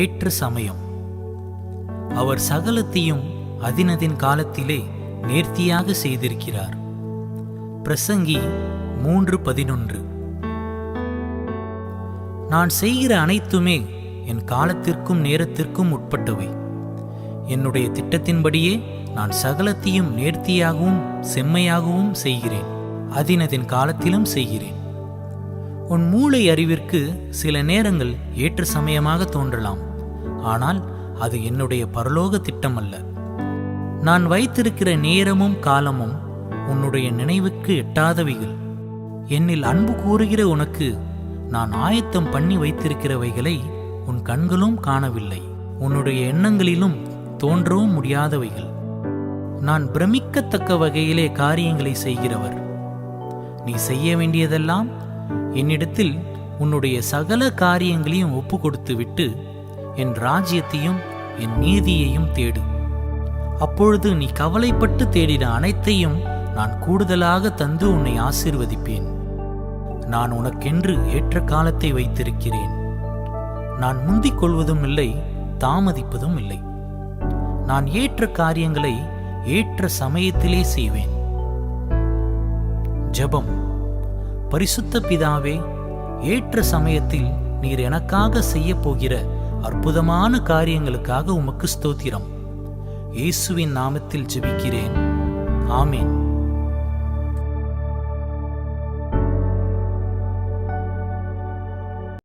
ஏற்ற சமயம். அவர் சகலத்தையும் அதினதின் காலத்திலே நேர்த்தியாக செய்திருக்கிறார். பிரசங்கி 3:11. நான் செய்கிற அனைத்துமே என் காலத்திற்கும் நேரத்திற்கும் உட்பட்டவை. என்னுடைய திட்டத்தின்படியே நான் சகலத்தையும் நேர்த்தியாகவும் செம்மையாகவும் செய்கிறேன், அதினதின் காலத்திலும் செய்கிறேன். உன் மூளை அறிவிற்கு சில நேரங்கள் ஏற்ற சமயமாக தோன்றலாம், ஆனால் அது என்னுடைய பரலோக திட்டம் அல்ல. நான் வைத்திருக்கிற நேரமும் காலமும் உன்னுடைய நினைவுக்கு எட்டாதவைகள். என்னில் அன்பு கூறுகிற உனக்கு நான் ஆயத்தம் பண்ணி வைத்திருக்கிறவைகளை உன் கண்களும் காணவில்லை, உன்னுடைய எண்ணங்களிலும் தோன்றவும் முடியாதவைகள். நான் பிரமிக்கத்தக்க வகையிலே காரியங்களை செய்கிறவர். நீ செய்ய வேண்டியதெல்லாம் என்னிடத்தில் உன்னுடைய சகல காரியங்களையும் ஒப்பு கொடுத்து விட்டு என் ராஜ்யத்தையும் என் நீதியையும் தேடு. அப்பொழுது நீ கவலைப்பட்டு தேடின அனைத்தையும் நான் கூடுதலாக தந்து உன்னை ஆசீர்வதிப்பேன். நான் உனக்கென்று ஏற்ற காலத்தை வைத்திருக்கிறேன். நான் முந்திக் கொள்வதும் இல்லை, தாமதிப்பதும் இல்லை. நான் ஏற்ற காரியங்களை ஏற்ற சமயத்திலே செய்வேன். ஜெபம். பரிசுத்த பிதாவே, ஏற்ற சமயத்தில் நீர் எனக்காக செய்ய போகிற அற்புதமான காரியங்களுக்காக உமக்கு ஸ்தோத்திரம். இயேசுவின் நாமத்தில் ஜெபிக்கிறேன். ஆமேன்.